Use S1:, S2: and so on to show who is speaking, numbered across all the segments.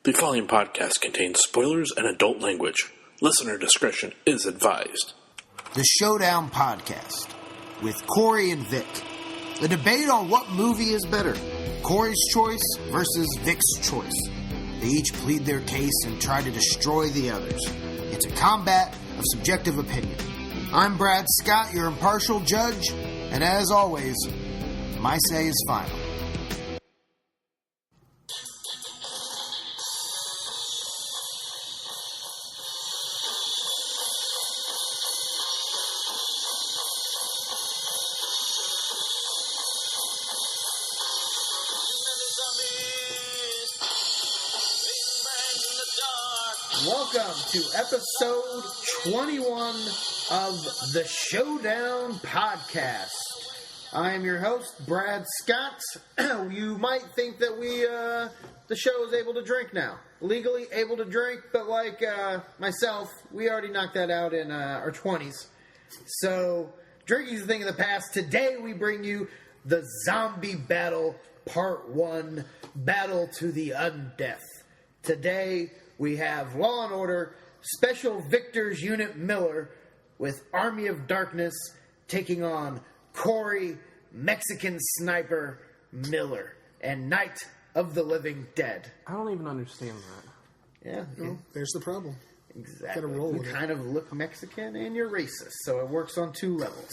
S1: The following podcast contains spoilers and adult language. Listener discretion is advised.
S2: The Showdown Podcast with Corey and Vic. A debate on what movie is better, Corey's choice versus Vic's choice. They each plead their case and try to destroy the others. It's a combat of subjective opinion. I'm Brad Scott, your impartial judge, and as always, my say is final. Welcome to episode 21 of the Showdown Podcast. I am your host, Brad Scott. You might think that the show is able to drink now. Legally able to drink, but like myself, we already knocked that out in our 20s. So, drinking is a thing of the past. Today we bring you the Zombie Battle Part 1, Battle to the Undeath. Today we have Law and Order Special Victors Unit Miller with Army of Darkness taking on Corey Mexican Sniper Miller and Night of the Living Dead.
S3: I don't even understand that.
S2: Yeah.
S4: No, there's the problem.
S2: Exactly.
S4: Gotta roll
S2: you
S4: with
S2: kind of look Mexican and you're racist, so it works on two levels.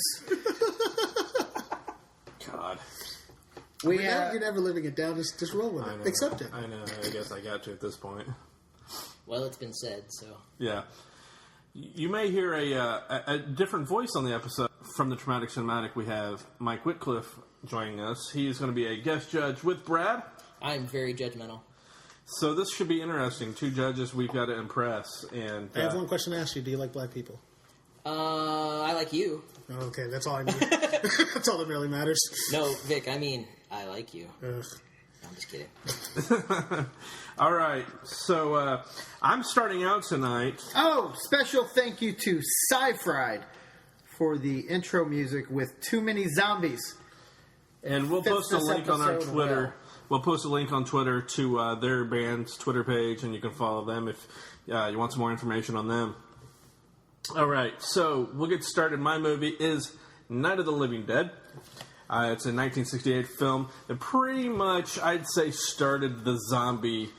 S3: God.
S2: You're
S4: never living it down. Just roll with it. Accept it.
S3: I know. I guess I got to at this point.
S5: Well, it's been said, so...
S3: Yeah. You may hear a different voice on the episode. From the Traumatic Cinematic, we have Mike Whitcliffe joining us. He's going to be a guest judge with Brad.
S5: I'm very judgmental.
S3: So this should be interesting. Two judges we've got to impress. And
S4: I have one question to ask you. Do you like black people?
S5: I like you.
S4: Okay, that's all I need. That's all that really matters.
S5: No, Vic, I mean, I like you.
S4: Ugh.
S5: I'm just kidding.
S3: All right, so I'm starting out tonight.
S2: Oh, special thank you to Sci-Fried for the intro music with Too Many Zombies.
S3: And we'll post a link on our Twitter.
S2: Well.
S3: We'll post a link on Twitter to their band's Twitter page, and you can follow them if you want some more information on them. All right, so we'll get started. My movie is Night of the Living Dead. It's a 1968 film that pretty much, I'd say, started the zombie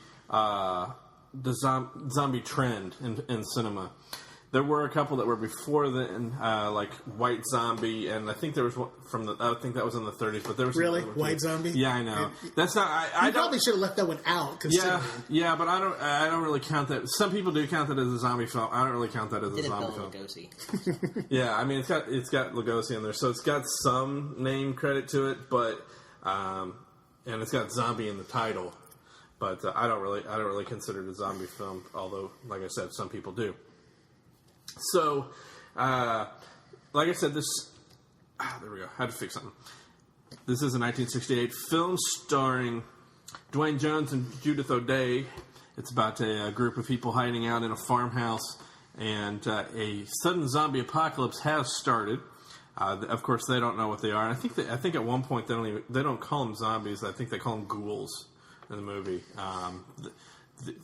S3: trend in cinema. There were a couple that were before then, like White Zombie, and I think there was one I think that was in the 30s. But there was
S4: really White Zombie.
S3: Yeah, I know. That's not. I
S4: probably should have left that one out.
S3: Yeah, but I don't really count that. Some people do count that as a zombie film. I don't really count that as a zombie film.
S5: Lugosi.
S3: Yeah, I mean it's got Lugosi in there, so it's got some name credit to it, but and it's got zombie in the title. But I don't really consider it a zombie film, although, like I said, some people do. So, like I said, there we go. I had to fix something. This is a 1968 film starring Dwayne Jones and Judith O'Dea. It's about a group of people hiding out in a farmhouse, and a sudden zombie apocalypse has started. Of course, they don't know what they are. And I think at one point they don't call them zombies. I think they call them ghouls in the movie.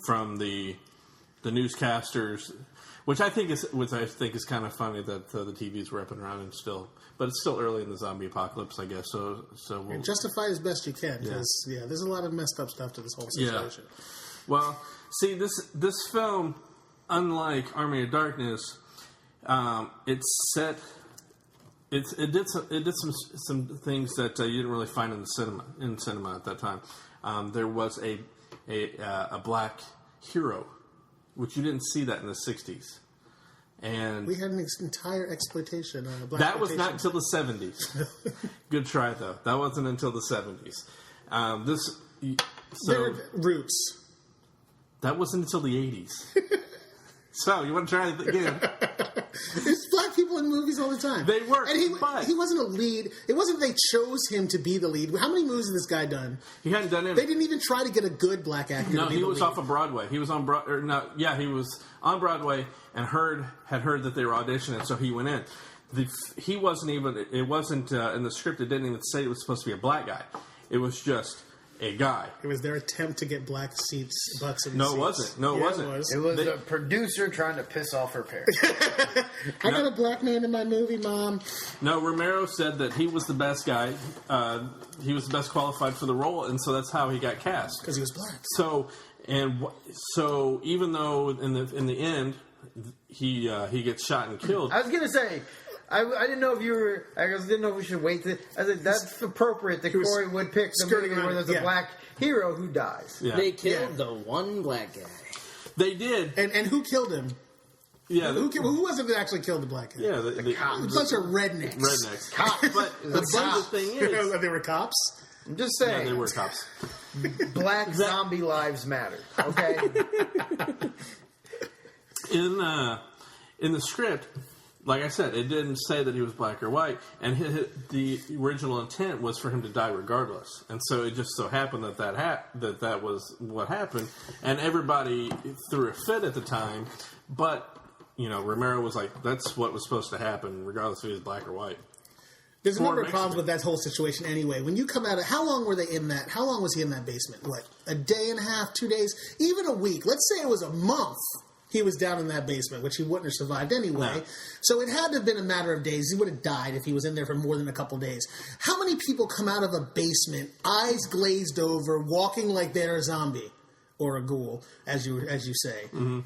S3: From the newscasters. Which I think is kind of funny that the TV's ripping around and still, but it's still early in the zombie apocalypse, I guess. So we'll
S4: justify as best you can, because there's a lot of messed up stuff to this whole situation.
S3: Yeah. Well, see, this film, unlike Army of Darkness, it did some things that you didn't really find in cinema at that time. There was a black hero. Which you didn't see that in the 60s. And
S4: we had an entire exploitation.
S3: That was not until the 70s. Good try, though. That wasn't until the 70s.
S4: Roots.
S3: That wasn't until the 80s. So, you want to try it again?
S4: There's black people in movies all the time.
S3: They were,
S4: and he wasn't a lead. It wasn't they chose him to be the lead. How many movies has this guy done?
S3: He hadn't done any.
S4: They didn't even try to get a good black actor.
S3: No,
S4: to be
S3: he
S4: the
S3: was
S4: lead.
S3: off of Broadway. He was on he was on Broadway and had heard that they were auditioning, so he went in. He wasn't even. It wasn't in the script. It didn't even say it was supposed to be a black guy. It was just a guy.
S4: It was their attempt to get black seats, butts in the
S3: No,
S4: seats.
S3: it wasn't. No, it wasn't.
S2: It was a producer trying to piss off her parents.
S4: I got a black man in my movie, Mom.
S3: No, Romero said that he was the best guy. He was the best qualified for the role, and so that's how he got cast.
S4: Because he was black.
S3: So even though in the end he gets shot and killed.
S2: I was gonna say, I didn't know if you were. I didn't know if we should wait. I said that's appropriate that Corey would pick the movie where there's a black hero who dies.
S3: Yeah.
S5: They killed the one black guy.
S3: They did.
S4: And who killed him?
S3: Yeah.
S4: Who was it that actually killed the black guy?
S3: Yeah.
S2: The cops.
S4: A bunch of rednecks.
S3: Rednecks.
S2: Cops.
S3: But the thing is,
S4: They were cops?
S2: I'm just
S3: yeah,
S2: saying.
S3: they were cops.
S2: Black zombie lives matter. Okay.
S3: In the script, like I said, it didn't say that he was black or white, and the original intent was for him to die regardless. And so it just so happened that was what happened, and everybody threw a fit at the time. But Romero was like, "That's what was supposed to happen, regardless if he was black or white."
S4: There's a
S3: Or
S4: number of
S3: Mexican.
S4: problems with that whole situation anyway. When you come out of... How long were they in that? How long was he in that basement? What, a day and a half, 2 days? Even a week. Let's say it was a month he was down in that basement, which he wouldn't have survived anyway.
S3: No.
S4: So it had to have been a matter of days. He would have died if he was in there for more than a couple days. How many people come out of a basement, eyes glazed over, walking like they're a zombie? Or a ghoul, as you say. Mm-hmm.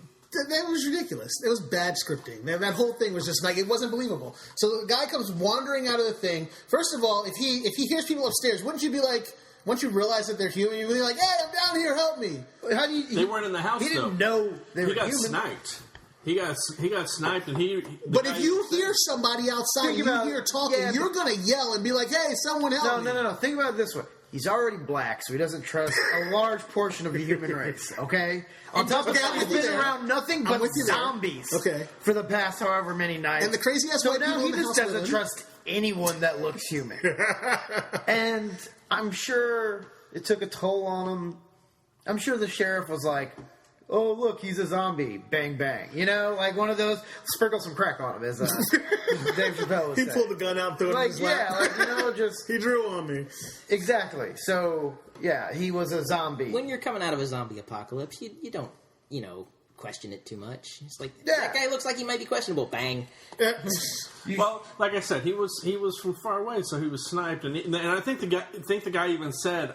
S4: That was ridiculous. It was bad scripting. That whole thing was just like, it wasn't believable. So the guy comes wandering out of the thing. First of all, if he hears people upstairs, wouldn't you be like, once you realize that they're human, you'd be like, hey, I'm down here, help me.
S2: How do you?
S3: They weren't in the house.
S2: He didn't know they were
S3: He got
S2: human.
S3: sniped. He got sniped, and
S4: But if you hear somebody outside,
S2: Think
S4: you
S2: about-
S4: hear talking,
S2: yeah,
S4: you're going to yell and be like, hey, someone help me.
S2: No. Think about it this way. He's already black, so he doesn't trust a large portion of the human race, okay? On top of
S4: Okay,
S2: that,
S4: I'm
S2: he's
S4: with you
S2: been
S4: there.
S2: around nothing
S4: I'm
S2: but
S4: with you there.
S2: zombies
S4: Okay.
S2: for the past however many nights.
S4: And the crazy-ass
S2: so
S4: white
S2: now
S4: people
S2: he
S4: in the
S2: just
S4: house
S2: doesn't
S4: with him.
S2: trust anyone that looks human. And I'm sure it took a toll on him. I'm sure the sheriff was like, oh, look, he's a zombie. Bang, bang. Like one of those, sprinkle some crack on him, as Dave Chappelle would
S4: He
S2: say.
S4: pulled the gun out, threw it in
S2: Like,
S4: his lap.
S2: just...
S4: He drew on me.
S2: Exactly. So, yeah, he was a zombie.
S5: When you're coming out of a zombie apocalypse, you don't, question it too much. It's like,
S2: Yeah.
S5: that guy looks like he might be questionable. Bang.
S3: Well, like I said, he was from far away, so he was sniped, and I think the guy even said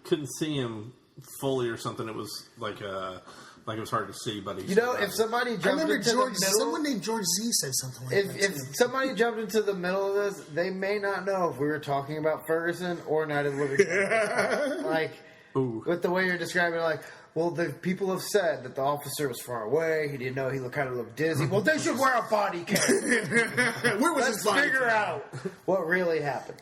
S3: couldn't see him fully or something. It was like it was hard to see, but he.
S2: if somebody
S4: I
S2: jumped
S4: remember
S2: into
S4: George,
S2: the middle...
S4: someone named George Z said something like that.
S2: If somebody jumped into the middle of this, they may not know if we were talking about Ferguson or Night of the Living Dead. Like,
S3: Ooh.
S2: with the way you're describing it, like, well, the people have said that the officer was far away. He didn't know he kind of looked dizzy. Well, they should wear a body cam.
S4: Where was
S2: Let's
S4: his body?
S2: figure out what really happened.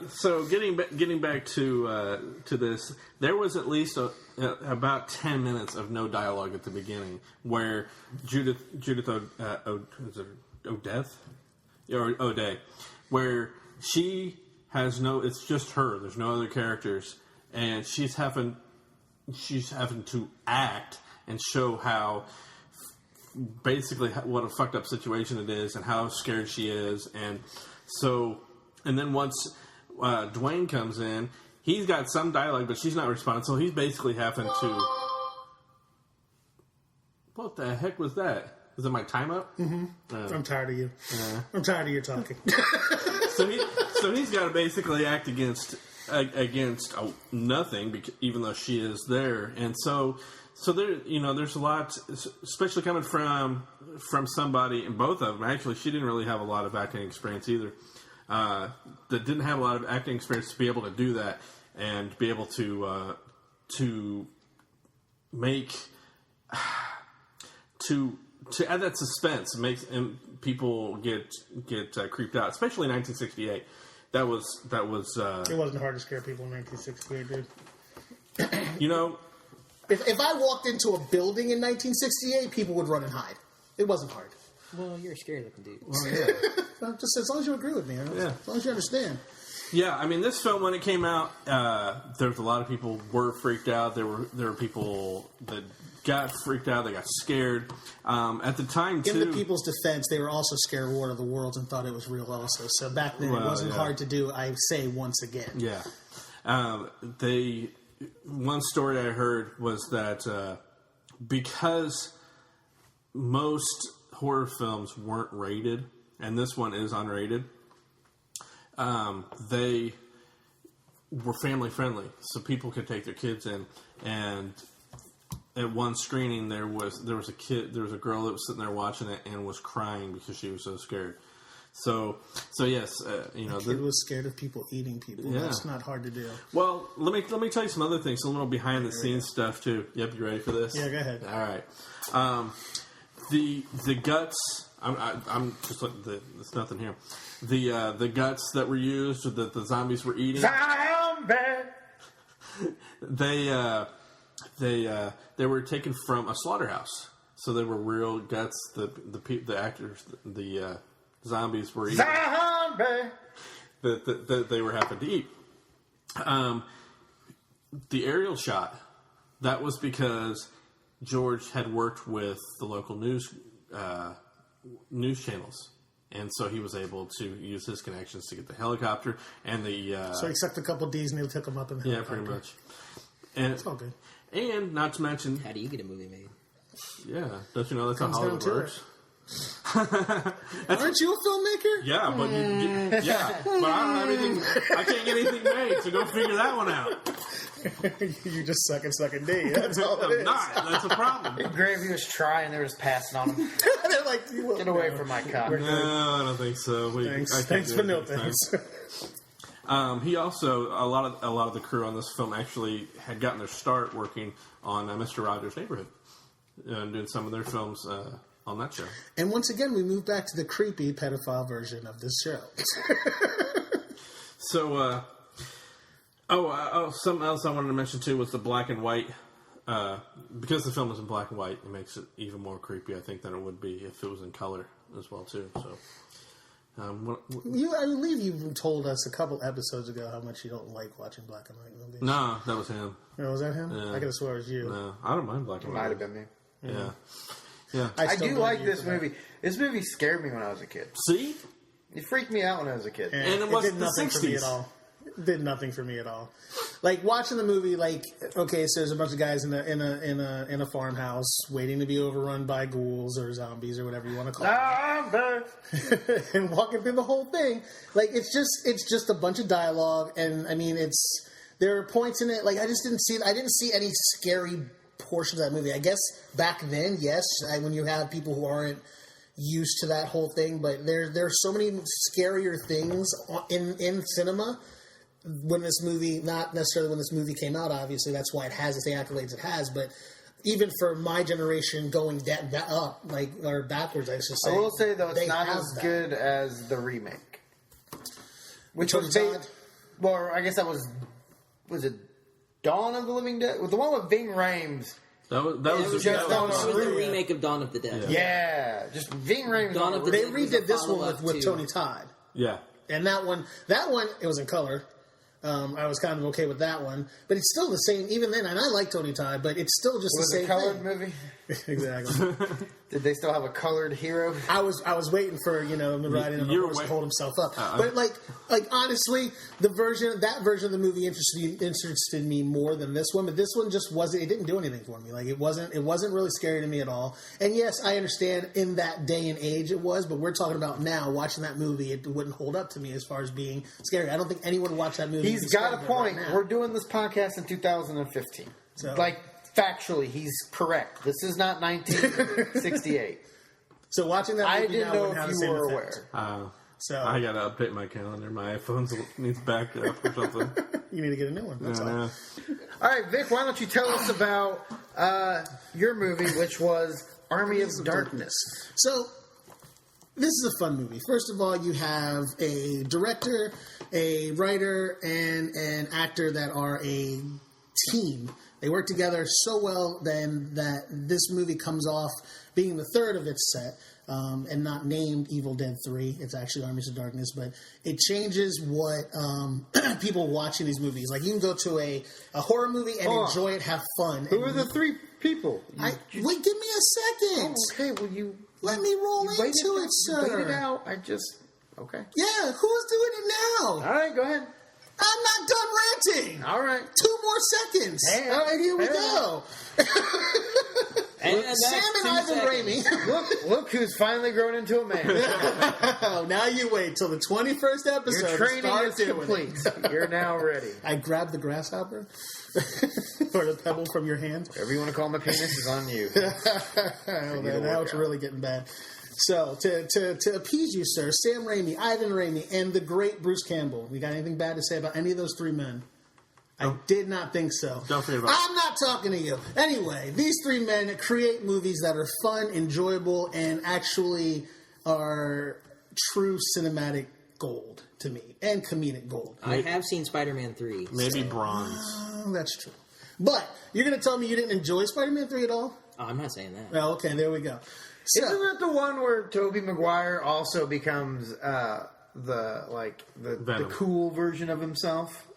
S3: So getting back to this, there was at least about 10 minutes of no dialogue at the beginning, where Judith O'Day, where she has it's just her. There's no other characters, and she's having to act and show how basically what a fucked up situation it is and how scared she is, and then once Dwayne comes in, he's got some dialogue, but she's not responding, so he's basically having to... What the heck was that? Is it my timeout? Mm-hmm.
S4: I'm tired of you. I'm tired of your talking.
S3: So he's got to basically act against nothing, even though she is there, and so there, there's a lot, especially coming from somebody, and both of them actually. She didn't really have a lot of acting experience either. That didn't have a lot of acting experience to be able to do that and be able to make to add that suspense and people get creeped out, especially in 1968. That was
S4: It wasn't hard to scare people in 1968, dude. If I walked into a building in 1968, people would run and hide. It wasn't hard.
S5: Well, you're a scary looking dude.
S3: well, yeah.
S4: Just as long as you agree with me,
S3: Yeah.
S4: as long as you understand.
S3: Yeah, I mean, this film, when it came out, there was a lot of people were freaked out. There were people that got freaked out. They got scared. At the time, too...
S4: In the people's defense, they were also scared of War of the Worlds and thought it was real also. So back then, it wasn't hard to do, I say once again.
S3: Yeah. One story I heard was that because most horror films weren't rated, and this one is unrated, they were family friendly, so people could take their kids in. And at one screening, there was a girl that was sitting there watching it and was crying because she was so scared. So yes,
S4: The kid was scared of people eating people.
S3: Yeah.
S4: That's not hard to do.
S3: Well, let me tell you some other things, a little behind the scenes stuff too. Yep, you ready for this?
S4: Yeah, go ahead.
S3: All right. The guts. I'm just like there's nothing here. The guts that were used that the zombies were eating. They were taken from a slaughterhouse, so they were real guts. The actors, the zombies were eating that they were having to eat. The aerial shot, that was because George had worked with the local news channels, and so he was able to use his connections to get the helicopter and the.
S4: So he sucked a couple D's and he took them up in the helicopter.
S3: Pretty much. And
S4: it's all good.
S3: And not to mention,
S5: how do you get a movie made?
S3: Yeah, don't you know that's how Hollywood works?
S4: Aren't you a filmmaker?
S3: Yeah, but but I don't have anything. I can't get anything made, so go figure that one out.
S4: You just sucking D. That's all it is.
S3: Not. That's a problem.
S2: Gravy was trying. They were just passing on him.
S4: They're like,
S2: get away from my cock.
S3: No, I don't think so.
S4: Thanks for no thanks.
S3: He also a lot of the crew on this film actually had gotten their start working on Mr. Rogers' Neighborhood and doing some of their films on that show.
S4: And once again, we move back to the creepy pedophile version of this show.
S3: So, something else I wanted to mention too was the black and white. Because the film is in black and white, it makes it even more creepy, I think, than it would be if it was in color as well too. So. I
S4: believe you told us a couple episodes ago how much you don't like watching black and white movies.
S3: No, that was him.
S4: Oh, was that him?
S3: Yeah.
S4: I could have swore it was you.
S3: No, I don't mind black and white.
S2: Might have been me.
S3: Yeah.
S2: I do like this movie. This movie scared me when I was a kid.
S3: See?
S2: It freaked me out when I was a kid.
S3: And it wasn't
S4: did nothing for me at all. It did nothing for me at all. Like watching the movie, so there's a bunch of guys in a farmhouse waiting to be overrun by ghouls or zombies or whatever you want to call it, and walking through the whole thing. Like it's just a bunch of dialogue, and I mean there are points in it like I didn't see any scary portions of that movie. I guess back then, yes, when you have people who aren't used to that whole thing, but there's so many scarier things in cinema. When this movie, not necessarily when this movie came out, obviously, that's why it has the accolades it has, but even for my generation going up, or backwards, I should say.
S2: I will say, though, it's not as good as the remake. Which was well, I guess that was it Dawn of the Living Dead? The one with Ving Rhames.
S3: That was
S5: the remake of Dawn of the Dead.
S2: Yeah, just Ving Rhames.
S5: Dawn of the Dead.
S4: They redid this one with Tony Todd.
S3: Yeah.
S4: And that one, it was in color. I was kind of okay with that one, but it's still the same. Even then, and I like Tony Todd, but it's still just the same.
S2: Was it a colored
S4: thing.
S2: movie?
S4: Exactly.
S2: Did they still have a colored hero?
S4: I was waiting for him to ride in a horse and hold himself up. But like honestly, that version of the movie interested me more than this one. But this one just wasn't. It didn't do anything for me. Like it wasn't really scary to me at all. And yes, I understand in that day and age it was. But we're talking about now watching that movie. It wouldn't hold up to me as far as being scary. I don't think anyone would watch that movie.
S2: He's got a point. Right, we're doing this podcast in 2015.
S4: So,
S2: factually, he's correct. This is not 1968.
S4: So watching that movie,
S2: I didn't know if you were aware.
S3: So I gotta update my calendar. My iPhone needs backup or something.
S4: You need to get a new one. That's all.
S2: All right, Vic, why don't you tell us about your movie, which was Army of Darkness.
S4: So this is a fun movie. First of all, you have a director, a writer, and an actor that are a team. They work together so well then that this movie comes off being the third of its set, and not named Evil Dead 3. It's actually Armies of Darkness, but it changes what people watching these movies. Like, you can go to a horror movie and enjoy it, have fun.
S2: Who are the three people?
S4: Wait, give me a second.
S2: Okay, well, you...
S4: Let me roll into it, sir.
S2: Wait it out. Okay.
S4: Yeah, who's doing it now?
S2: All right, go ahead.
S4: I'm not done ranting.
S2: All right.
S4: 2 more seconds.
S2: Hey,
S4: all right, here we
S2: fair
S4: go.
S5: And
S4: Sam and Ivan Raimi.
S2: Look who's finally grown into a man.
S4: Now you wait till the 21st episode.
S2: Your training
S4: to
S2: is
S4: start doing
S2: complete.
S4: it.
S2: You're now ready.
S4: I grabbed the grasshopper or the pebble from your hand.
S2: Whatever you want to call my penis is on you.
S4: Now it's really getting bad. So, to appease you, sir, Sam Raimi, Ivan Raimi, and the great Bruce Campbell. You got anything bad to say about any of those 3 men? I did not think so.
S3: Don't forget about
S4: I'm not talking to you. Anyway, these 3 men create movies that are fun, enjoyable, and actually are true cinematic gold to me, and comedic gold.
S5: I have seen Spider-Man 3.
S3: maybe bronze.
S4: Oh, that's true. But you're going to tell me you didn't enjoy Spider-Man 3 at all?
S5: Oh, I'm not saying that.
S4: Well, okay, there we go. So,
S2: Isn't that the one where Tobey Maguire also becomes the cool version of himself?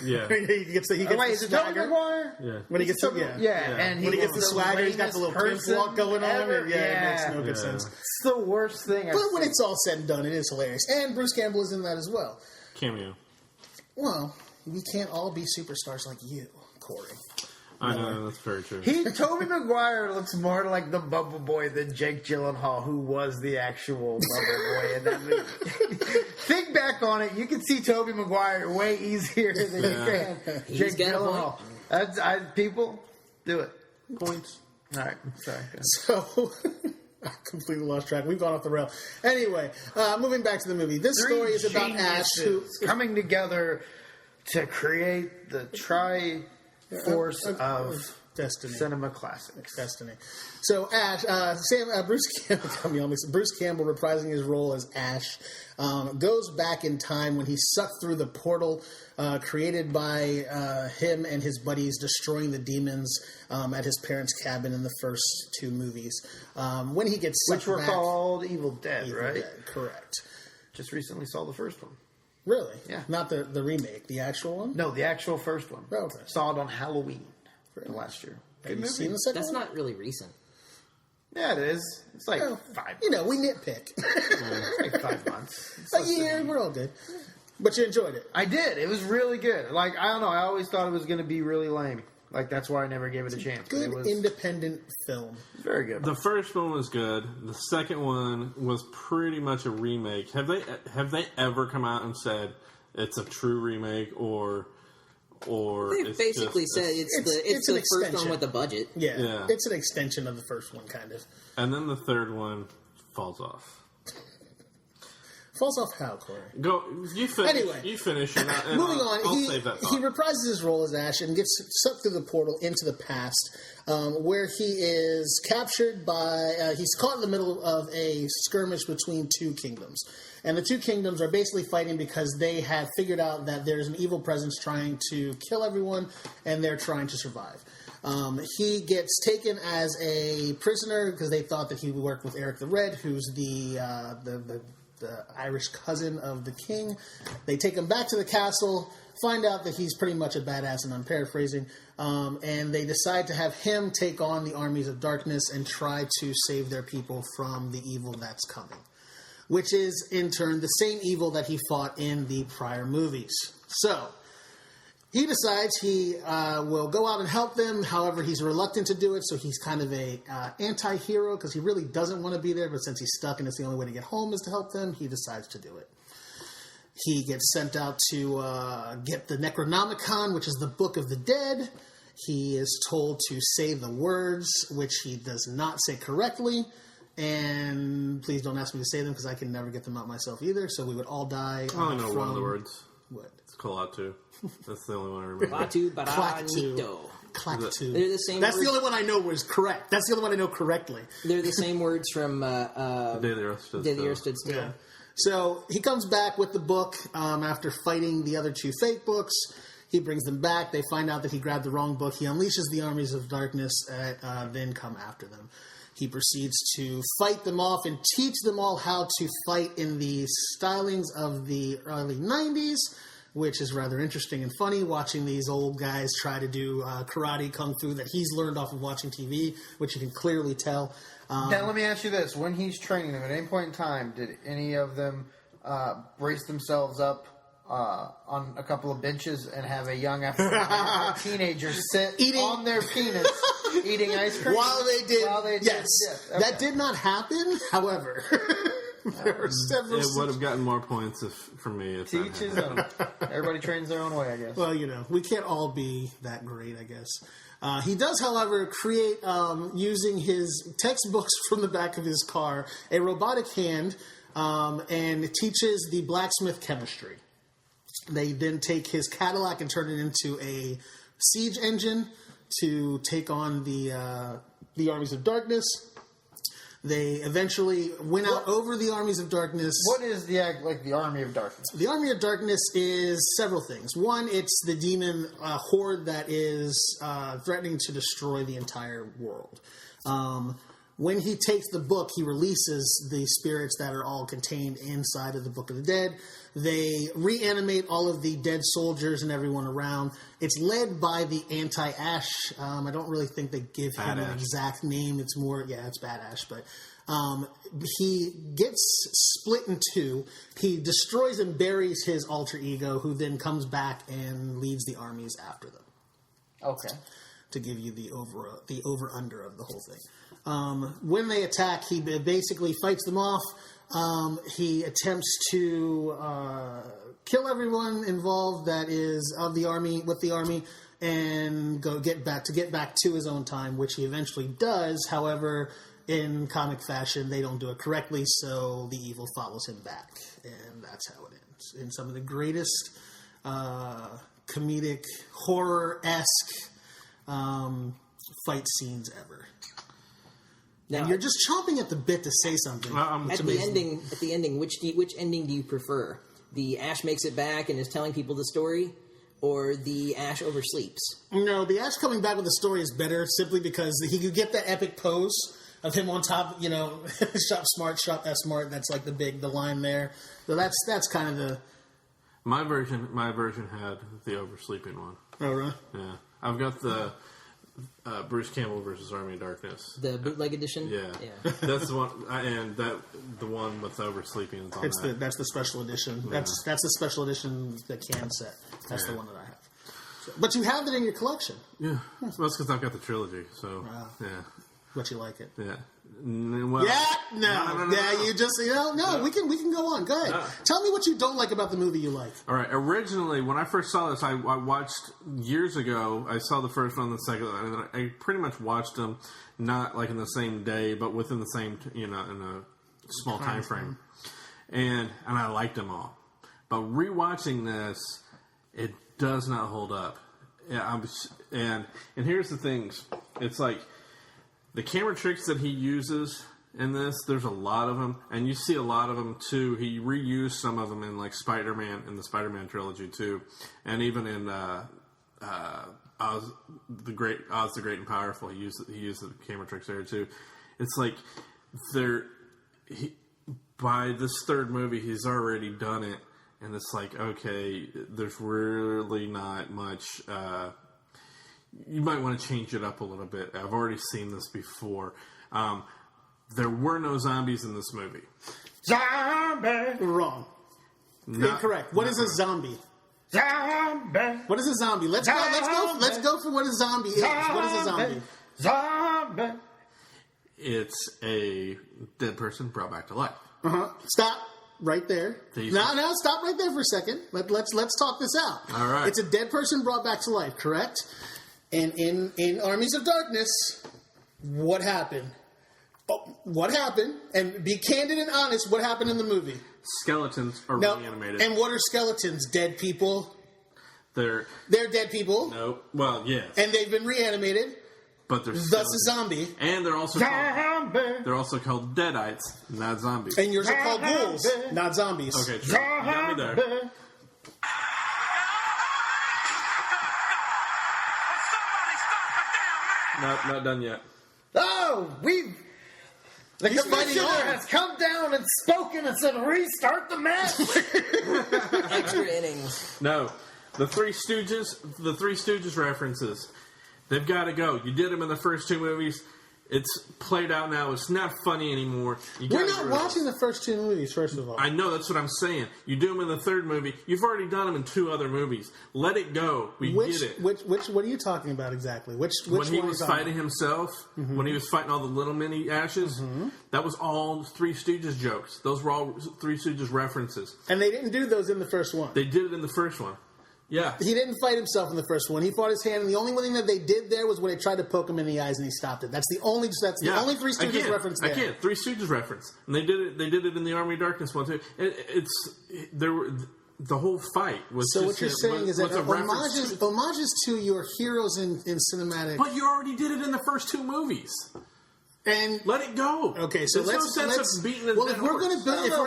S3: Yeah.
S4: he gets
S2: Wait,
S4: the
S2: is it Tobey
S4: swagger.
S2: Maguire?
S3: Yeah.
S4: When he gets to,
S2: And
S4: when he gets the swagger, he's got the little pimp walk going on.
S2: Ever.
S4: It makes no good sense.
S2: It's the worst thing I've
S4: But when
S2: seen.
S4: it's all said and done, it is hilarious. And Bruce Campbell is in that as well.
S3: Cameo.
S4: Well, we can't all be superstars like you, Corey.
S3: I know, that's very true.
S2: Tobey Maguire looks more like the Bubble Boy than Jake Gyllenhaal, who was the actual Bubble Boy in that movie. Think back on it, you can see Tobey Maguire way easier than you can Jake
S5: got a
S2: Gyllenhaal. People, do it.
S3: Points.
S2: All right, sorry.
S4: So, I completely lost track. We've gone off the rail. Anyway, moving back to the movie. This story is about Ash, who
S2: coming together to create the Triforce of
S4: Destiny.
S2: cinema classics.
S4: Destiny. So Ash, Bruce Campbell, Bruce Campbell reprising his role as Ash, goes back in time when he sucked through the portal created by him and his buddies destroying the demons at his parents' cabin in the first 2 movies. When he gets sucked
S2: Which were
S4: back,
S2: called Evil Dead,
S4: Evil
S2: right?
S4: Dead, correct.
S2: Just recently saw the first one.
S4: Really?
S2: Yeah.
S4: Not the remake, the actual one?
S2: No, the actual first one.
S4: Oh, okay.
S2: Saw it on Halloween last year.
S4: Have
S2: Good
S4: you
S2: movie.
S4: seen the second
S5: That's
S4: one?
S5: not really recent.
S2: Yeah, it is. It's like
S4: Well,
S2: 5
S4: You know, we nitpick.
S2: It's like 5 months. It's
S4: A
S2: less than-
S4: year, we're all good. But you enjoyed it.
S2: I did. It was really good. Like, I don't know. I always thought it was going to be really lame. Like, that's why I never gave it a chance. But
S4: Good
S2: it was
S4: independent film.
S2: very good.
S3: The first one was good. The second one was pretty much a remake. Have they ever come out and said it's a true remake or
S5: They
S3: it's
S5: basically
S3: just
S5: said it's
S4: an
S5: the first
S4: extension.
S5: one with the budget.
S4: Yeah, it's an extension of the first one, kind of.
S3: and then the third one falls off.
S4: Falls off how, Corey?
S3: Go. You finish.
S4: Anyway.
S3: You finish. And
S4: Moving
S3: I'll
S4: on,
S3: save that
S4: he
S3: thought.
S4: reprises his role as Ash and gets sucked through the portal into the past, where he is captured by. He's caught in the middle of a skirmish between 2 kingdoms. And the 2 kingdoms are basically fighting because they have figured out that there's an evil presence trying to kill everyone, and they're trying to survive. He gets taken as a prisoner because they thought that he would work with Eric the Red, who's the Irish cousin of the king. They take him back to the castle, find out that he's pretty much a badass, and I'm paraphrasing, and they decide to have him take on the armies of darkness and try to save their people from the evil that's coming. Which is, in turn, the same evil that he fought in the prior movies. So, he decides he will go out and help them. However, he's reluctant to do it, so he's kind of a anti-hero because he really doesn't want to be there, but since he's stuck and it's the only way to get home is to help them, he decides to do it. He gets sent out to get the Necronomicon, which is the Book of the Dead. He is told to say the words, which he does not say correctly. And please don't ask me to say them because I can never get them out myself either. So we would all die.
S3: I only know one of the words.
S4: What?
S3: It's Kolatu. That's the only one I remember.
S5: Batu
S4: Clacktu.
S5: Baranito.
S4: Clacktu.
S5: They're the same
S4: That's
S5: words.
S4: the only one I know was correct. That's the only one I know correctly.
S5: They're the same words from
S3: Day the Earth Stood
S5: Day the
S3: Still.
S5: Earth Stood Still.
S4: Yeah. So he comes back with the book after fighting the other 2 fake books. He brings them back. They find out that he grabbed the wrong book. He unleashes the armies of darkness, then come after them. He proceeds to fight them off and teach them all how to fight in the stylings of the early 90s, which is rather interesting and funny, watching these old guys try to do karate, kung fu that he's learned off of watching TV, which you can clearly tell.
S2: Now, let me ask you this. When he's training them, at any point in time, did any of them brace themselves up on a couple of benches and have a young African teenager sit on their penis eating ice cream
S4: while they did. Yes,
S2: Okay.
S4: that did not happen. However, there were several.
S3: It would have gotten more points from me. If
S2: To each his own. Everybody trains their own way, I guess.
S4: Well, we can't all be that great, I guess. He does, however, create, using his textbooks from the back of his car, a robotic hand, and teaches the blacksmith chemistry. They then take his Cadillac and turn it into a siege engine to take on the armies of darkness. They eventually win out over the armies of darkness.
S2: What is the Army of Darkness?
S4: The Army of Darkness is several things. One, it's the demon horde that is threatening to destroy the entire world. When he takes the book, he releases the spirits that are all contained inside of the Book of the Dead. They reanimate all of the dead soldiers and everyone around. It's led by the Anti-Ash. I don't really think they give him an exact name. It's more, it's Bad Ash, but he gets split in two. He destroys and buries his alter ego, who then comes back and leads the armies after them.
S2: Okay.
S4: To give you the over-under of the whole thing. When they attack, he basically fights them off. He attempts to kill everyone involved that is of the army, with the army, and get back to his own time, which he eventually does. However, in comic fashion, they don't do it correctly, so the evil follows him back, and that's how it ends. In some of the greatest comedic, horror-esque fight scenes ever.
S5: Now,
S4: and you're just chomping at the bit to say something.
S5: At the ending, which ending do you prefer? The Ash makes it back and is telling people the story, or the Ash oversleeps?
S4: No, the Ash coming back with the story is better, simply because he could get that epic pose of him on top. Shop smart, shop S smart. That's like the line there. So that's kind of the.
S3: My version had the oversleeping one.
S4: Oh, really?
S3: Yeah, I've got the Bruce Campbell versus Army of Darkness,
S5: the bootleg edition.
S3: Yeah. That's the one, and the one with oversleeping is on
S4: That's the special edition. Yeah. That's the special edition, the can set. That's the one that I have. So, but you have it in your collection.
S3: Yeah, well, it's because I've got the trilogy. So yeah,
S4: but you like it.
S3: Yeah. Well,
S4: no. You just no. We can go on. Go ahead. Tell me what you don't like about the movie you like.
S3: All right. Originally, when I first saw this, I watched years ago. I saw the first one, and the second one, and then I pretty much watched them not like in the same day, but within the same in a small time frame. And I liked them all. But rewatching this, it does not hold up. Yeah, and here's the things. It's like the camera tricks that he uses in this, there's a lot of them, and you see a lot of them too. He reused some of them in like Spider-Man, in the Spider-Man trilogy too, and even in Oz the Great and Powerful. He used the camera tricks there too. It's like by this third movie, he's already done it, and it's like, okay, there's really not much. You might want to change it up a little bit. I've already seen this before. There were no zombies in this movie.
S2: Zombie!
S4: Wrong. Incorrect. What is a zombie?
S2: Zombie!
S4: What is a zombie? Let's go for what a zombie is. What is a zombie?
S2: Zombie!
S3: It's a dead person brought back to life.
S4: Stop right there. No, stop right there for a second. Let's talk this out.
S3: All right.
S4: It's a dead person brought back to life, correct? And in Armies of Darkness, what happened? What happened? And be candid and honest, what happened in the movie?
S3: Skeletons are reanimated.
S4: And what are skeletons? Dead people?
S3: They're
S4: dead people.
S3: No. Well, yes.
S4: And they've been reanimated.
S3: But they're
S4: thus a zombie.
S3: And they're also called deadites, not zombies.
S4: And yours are called ghouls, not zombies.
S3: Okay, true. You got me there. Not done yet.
S2: Oh, the commissioner has come down and spoken and said, restart the match.
S5: Extra innings.
S3: No, the Three Stooges references. They've got to go. You did them in the first two movies. It's played out now. It's not funny anymore.
S4: We're not watching the first two movies, first of all.
S3: I know, that's what I'm saying. You do them in the third movie. You've already done them in 2 other movies. Let it go. We get it.
S4: Which? What are you talking about exactly? Which
S3: when he
S4: one
S3: was
S4: is
S3: fighting himself, when he was fighting all the little mini Ashes, that was all Three Stooges jokes. Those were all Three Stooges references.
S4: And they didn't do those in the first one.
S3: They did it in the first one. Yeah.
S4: He didn't fight himself in the first one. He fought his hand, and the only one thing that they did there was when they tried to poke him in the eyes, and he stopped it. That's the only Three Stooges reference there.
S3: Again, Three Stooges reference, and they did it. They did it in the Army of Darkness one too. The whole fight was.
S4: So
S3: just
S4: what you're saying is that homages to your heroes in cinematic.
S3: But you already did it in the first 2 movies.
S4: And
S3: let it go.
S4: Okay, so
S3: there's
S4: let's
S3: no sense of beating a
S4: well,
S3: dead
S4: if we're
S3: horse.
S4: going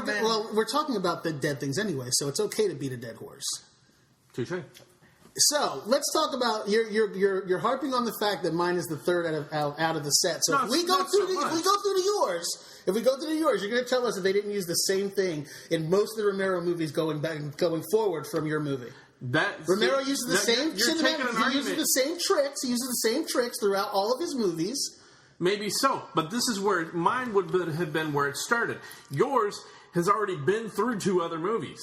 S4: to we're talking about the dead things anyway, so it's okay to beat a dead horse.
S3: Touche.
S4: So let's talk about you're harping on the fact that mine is the third out of the set. So if we go through yours, you're going to tell us that they didn't use the same thing in most of the Romero movies going forward from your movie. Romero uses the same cinematic. He uses the same tricks. He uses the same tricks throughout all of his movies.
S3: Maybe so, but this is where mine would have been where it started. Yours has already been through 2 other movies.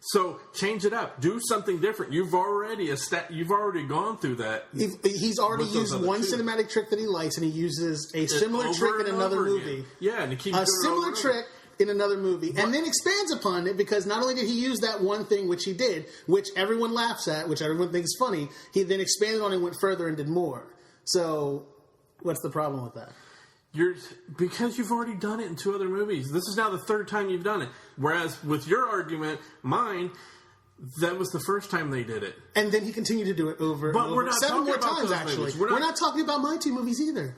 S3: So change it up. Do something different. You've already gone through that.
S4: He's already used one cinematic trick that he likes, and he uses a similar trick in another movie.
S3: Yeah, and he keeps
S4: a similar trick in another movie, and then expands upon it because not only did he use that one thing, which he did, which everyone laughs at, which everyone thinks is funny, he then expanded on it, went further, and did more. So, what's the problem with that?
S3: Because you've already done it in 2 other movies. This is now the 3rd time you've done it. Whereas with your argument, mine, that was the first time they did it.
S4: And then he continued to do it over and over.
S3: We're not
S4: 7 more
S3: about
S4: times,
S3: those
S4: actually.
S3: movies.
S4: We're not talking about my 2 movies either.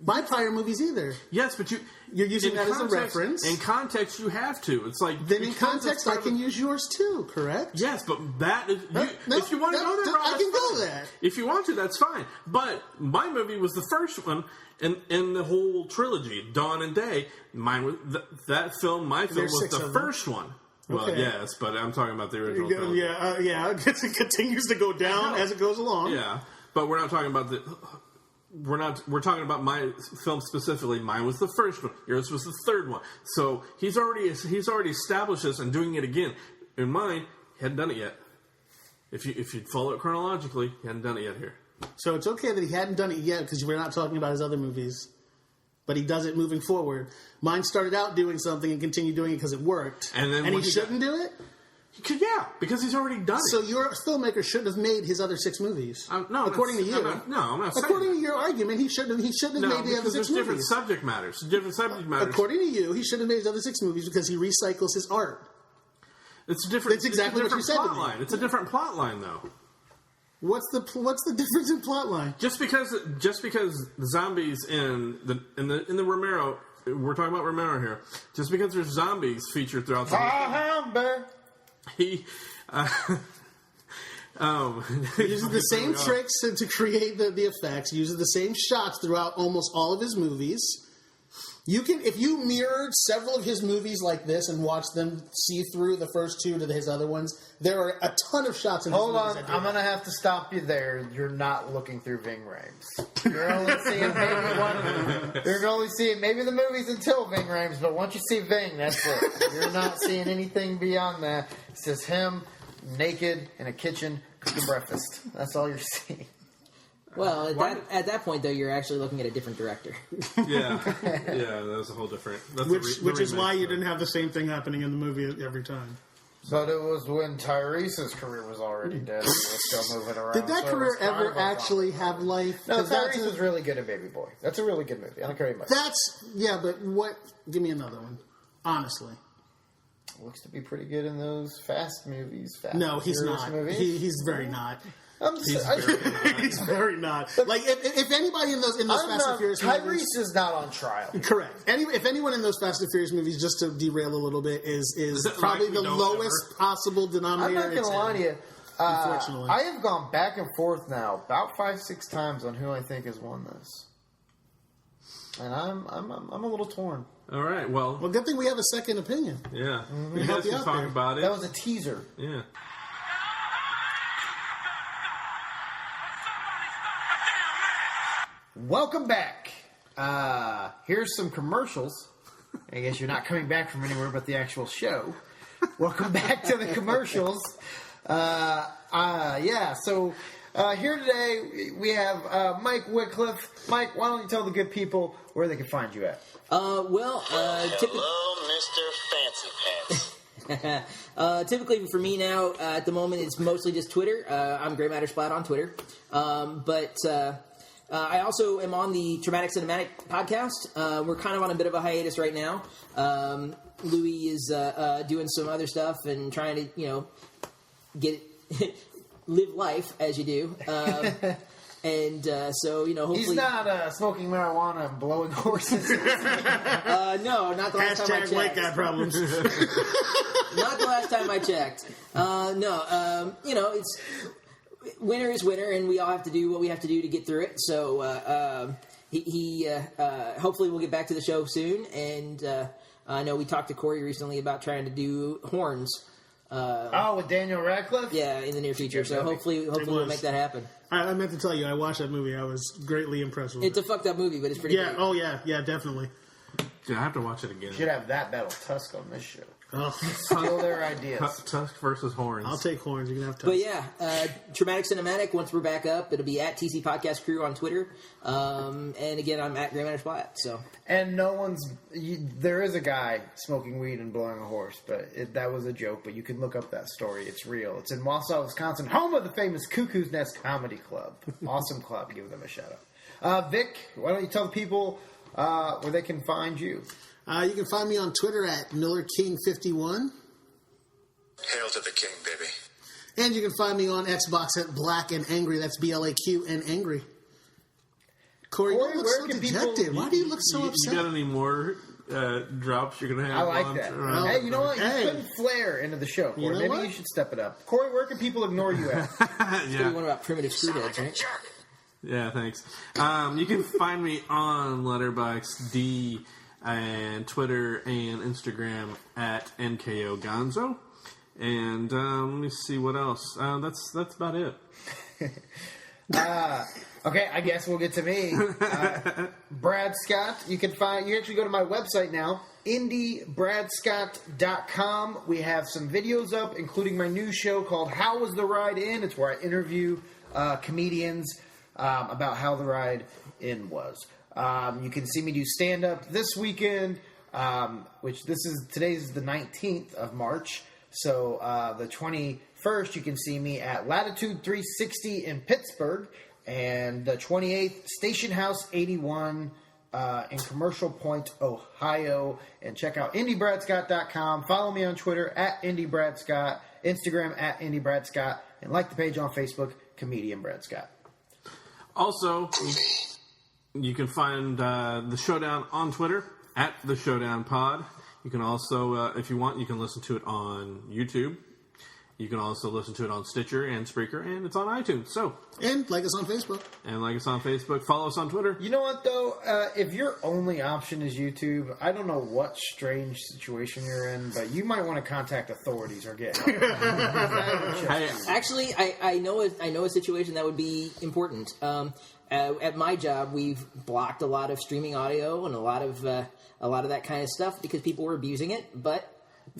S4: My prior movies either.
S3: Yes, but you're
S4: using that as a reference.
S3: In context, you have to. It's like
S4: then in context, I can use yours too. Correct?
S3: Yes, but that is if you want to go there,
S4: I can go there.
S3: If you want to, that's fine. But my movie was the first one in the whole trilogy, Dawn and Day. Mine was my film was the first one. Well,
S4: okay.
S3: Yes, but I'm talking about the original film.
S4: Yeah. It continues to go down as it goes along.
S3: Yeah, but we're not talking about we're talking about my film specifically. Mine was the first one. Yours was the third one. So he's already established this and doing it again. In mine, he hadn't done it yet. If you follow it chronologically, he hadn't done it yet here.
S4: So it's okay that he hadn't done it yet because we're not talking about his other movies. But he does it moving forward. Mine started out doing something and continued doing it because it worked. And he shouldn't do it?
S3: Yeah, because he's already done it.
S4: So your filmmaker shouldn't have made his other 6 movies.
S3: No,
S4: according to you.
S3: I'm not saying
S4: according to your argument, he shouldn't have made the other 6 movies.
S3: Different subject matters.
S4: According to you, he shouldn't have made his other 6 movies because he recycles his art.
S3: It's different.
S4: That's exactly what you said to me.
S3: It's a different plot line, though.
S4: What's the difference in plot line?
S3: Just because the zombies in the Romero, we're talking about Romero here. Just because there's zombies featured throughout the whole he
S4: uses the same tricks to create the effects. Uses the same shots throughout almost all of his movies. You can, if you mirrored several of his movies like this and watched them see through the first 2 to his other ones, there are a ton of shots in his movies.
S2: Hold on, I'm going to have to stop you there. You're not looking through Ving Rhames. You're only seeing maybe one. You're only seeing maybe the movies until Ving Rhames, but once you see Ving, that's it. You're not seeing anything beyond that. It's just him naked in a kitchen cooking breakfast. That's all you're seeing.
S5: Well, at that point, though, you're actually looking at a different director.
S3: Yeah, that was a whole different...
S4: Which is why you didn't have the same thing happening in the movie every time.
S2: But it was when Tyrese's career was already dead. He was still moving around.
S4: Did that career ever actually have life?
S2: No, Tyrese was really good at Baby Boy. That's a really good movie. I don't care very much.
S4: But what... Give me another one. Honestly.
S2: Looks to be pretty good in those Fast movies.
S4: No, he's not. He's very not. He's very not. Like if anybody in those Fast and Furious movies,
S2: Tyrese is not on trial.
S4: Correct. If anyone in those Fast and Furious movies, just to derail a little bit, is probably the lowest possible denominator.
S2: I'm not going to lie to you.
S4: Unfortunately,
S2: I have gone back and forth now about 5-6 times on who I think has won this, and I'm a little torn.
S3: All right. Well,
S4: good thing we have a second opinion.
S3: Yeah, you guys can talk about it.
S2: That was a teaser.
S3: Yeah.
S2: Welcome back here's some commercials. I guess you're not coming back from anywhere but the actual show. Welcome back to the commercials. So here today we have Mike Wycliffe. Mike, why don't you tell the good people where they can find you at?
S6: Hello, Mr. Fancy Pants.
S5: Typically for me now, at the moment, it's mostly just Twitter. I'm Grey Matter Splat on Twitter. But I also am on the Traumatic Cinematic podcast. We're kind of on a bit of a hiatus right now. Louis is doing some other stuff and trying to, get live life as you do. And so, hopefully...
S2: He's not smoking marijuana and blowing horses.
S5: No, not the last time I checked.
S4: White guy problems.
S5: Not the last time I checked. It's... Winter is winter, and we all have to do what we have to do to get through it. So he hopefully we'll get back to the show soon. And I know we talked to Corey recently about trying to do horns.
S2: With Daniel Radcliffe?
S5: Yeah, in the near future. So hopefully we'll make that happen.
S4: I meant to tell you, I watched that movie. I was greatly impressed with it.
S5: It's a fucked up movie, but it's pretty great.
S4: Oh, yeah, definitely.
S3: Dude, I have to watch it again.
S2: Should have that battle Tusk on this show.
S4: Oh.
S2: Steal their ideas.
S3: Tusk versus Horns.
S4: I'll take horns. You can have Tusk.
S5: But yeah, Traumatic Cinematic, once we're back up, it'll be at TC Podcast Crew on Twitter. And again, I'm at Grey Matter Splat. So.
S2: And there is a guy smoking weed and blowing a horse, but that was a joke. But you can look up that story. It's real. It's in Wausau, Wisconsin, home of the famous Cuckoo's Nest Comedy Club. Awesome club. Give them a shout out. Vic, why don't you tell the people where they can find you?
S4: You can find me on Twitter at MillerKing51.
S6: Hail to the king, baby.
S4: And you can find me on Xbox at Black and Angry. That's BLAQ and Angry. Corey, you look so dejected. Why do you look so upset?
S3: You got any more drops you're going to have?
S2: I like that. Hey, you know what? You couldn't flare into the show, Corey. Maybe you should step it up. Corey, where can people ignore you at?
S5: Yeah. One about primitive screwheads, right?
S3: Yeah, thanks. You can find me on Letterboxd and Twitter and Instagram at NKO Gonzo. And let me see what else. That's about it.
S2: Okay, I guess we'll get to me. Brad Scott. You actually go to my website now, indiebradscott.com. We have some videos up, including my new show called How Was the Ride In? It's where I interview comedians about how the ride in was. You can see me do stand-up this weekend, today's the 19th of March. So the 21st, you can see me at Latitude 360 in Pittsburgh, and the 28th, Station House 81 in Commercial Point, Ohio. And check out indiebradscott.com. Follow me on Twitter at indiebradscott, Instagram at indiebradscott, and like the page on Facebook, Comedian Brad Scott.
S3: Also, you can find The Showdown on Twitter, at The Showdown Pod. You can also, if you want, you can listen to it on YouTube. You can also listen to it on Stitcher and Spreaker, and it's on iTunes.
S4: And like us on Facebook.
S3: Follow us on Twitter.
S2: You know what, though? If your only option is YouTube, I don't know what strange situation you're in, but you might want to contact authorities or get help.
S5: Actually, I know a situation that would be important. At my job, we've blocked a lot of streaming audio and a lot of that kind of stuff because people were abusing it. But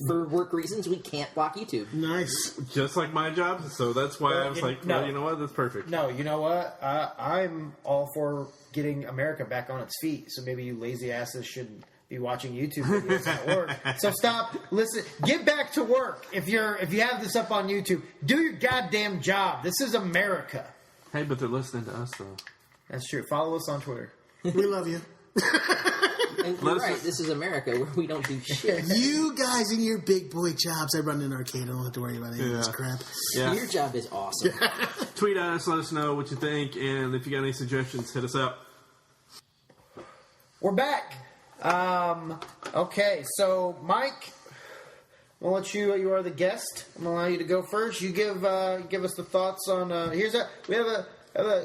S5: for work reasons, we can't block YouTube.
S4: Nice,
S3: just like my job. So that's why I was like, well, you know what? That's perfect.
S2: No, you know what? I'm all for getting America back on its feet. So maybe you lazy asses shouldn't be watching YouTube videos at work. So stop, listen, get back to work. If you have this up on YouTube, do your goddamn job. This is America.
S3: Hey, but they're listening to us though.
S2: That's true. Follow us on Twitter.
S4: We love you.
S5: And you're right. This is America where we don't do shit.
S4: You guys in your big boy jobs, I run an arcade. I don't have to worry about any of this crap.
S3: Yeah.
S5: Your job is awesome.
S3: Tweet at us, let us know what you think, and if you got any suggestions, hit us up.
S2: We're back. Okay, so Mike, I'll let you are the guest. I'm gonna allow you to go first. You give us the thoughts on.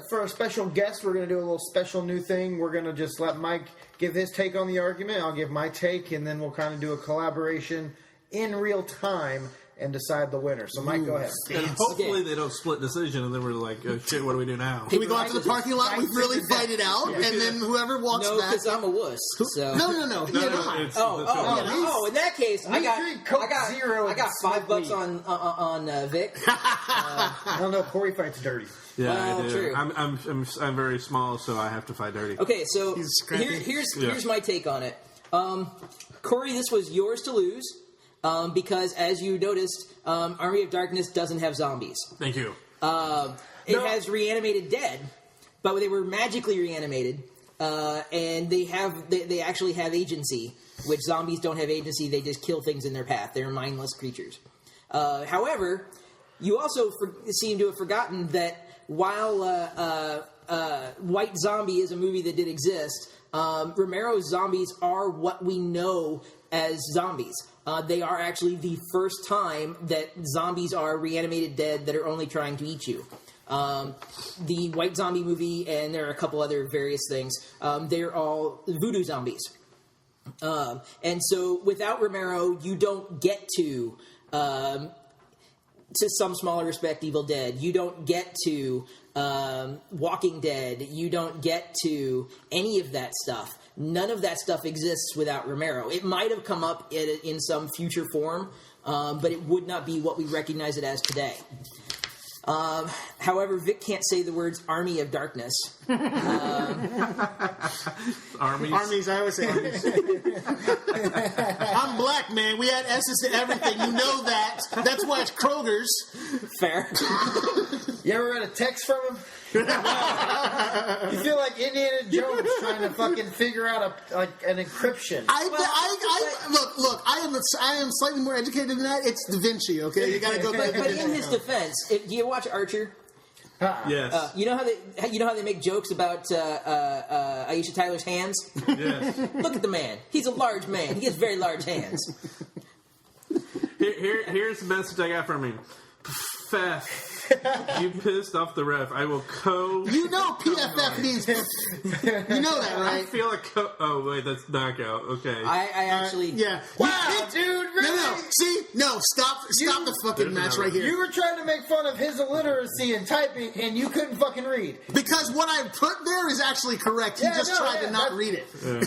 S2: For a special guest, we're going to do a little special new thing. We're going to just let Mike give his take on the argument. I'll give my take, and then we'll kind of do a collaboration in real time and decide the winner. So, Mike, go ahead.
S3: And hopefully they don't split decision, and then we're like, oh, shit, what do we do now?
S4: Can we go out to the parking lot? We really fight it out, and then whoever walks
S5: No,
S4: back.
S5: because I'm a wuss. So.
S4: No. He and I.
S5: In that case, I got
S2: Zero
S5: $5 on Vic.
S2: I don't know. Corey fights dirty.
S3: Yeah,
S5: Well,
S3: I do.
S5: true.
S3: I'm very small, so I have to fight dirty.
S5: Okay, so
S4: He's scrappy.
S5: here's my take on it. Corey, this was yours to lose because, as you noticed, Army of Darkness doesn't have zombies.
S3: Thank you.
S5: It has reanimated dead, but they were magically reanimated, and they actually have agency, which zombies don't have agency. They just kill things in their path. They're mindless creatures. However, you also seem to have forgotten that while White Zombie is a movie that did exist, Romero's zombies are what we know as zombies. They are actually the first time that zombies are reanimated dead that are only trying to eat you. The White Zombie movie, and there are a couple other various things, they're all voodoo zombies. And so without Romero, you don't get to some smaller respect, Evil Dead. You don't get to Walking Dead. You don't get to any of that stuff. None of that stuff exists without Romero. It might have come up in some future form, but it would not be what we recognize it as today. However, Vic can't say the words Army of Darkness.
S3: Armies,
S4: I always say armies. I'm black, man. We add S's to everything. You know that. That's why it's Kroger's.
S5: Fair.
S2: You ever read a text from him? You feel like Indiana Jones trying to fucking figure out an encryption.
S4: Look. I am slightly more educated than that. It's Da Vinci. Okay, you got to go back.
S5: But in his defense, do you watch Archer?
S3: yes.
S5: You know how they make jokes about Aisha Tyler's hands?
S3: Yes.
S5: Look at the man. He's a large man. He has very large hands.
S3: Here's the message I got from him. Pfeff. You pissed off the ref. I will
S4: You know PFF means. You know that, right?
S3: I feel like oh wait, that's knockout. Okay.
S5: I actually
S4: yeah.
S2: Wow, dude, really?
S4: No. See, no. Stop the fucking match right here.
S2: You were trying to make fun of his illiteracy in typing, and you couldn't fucking read.
S4: Because what I put there is actually correct. He just tried to not read it.
S2: So,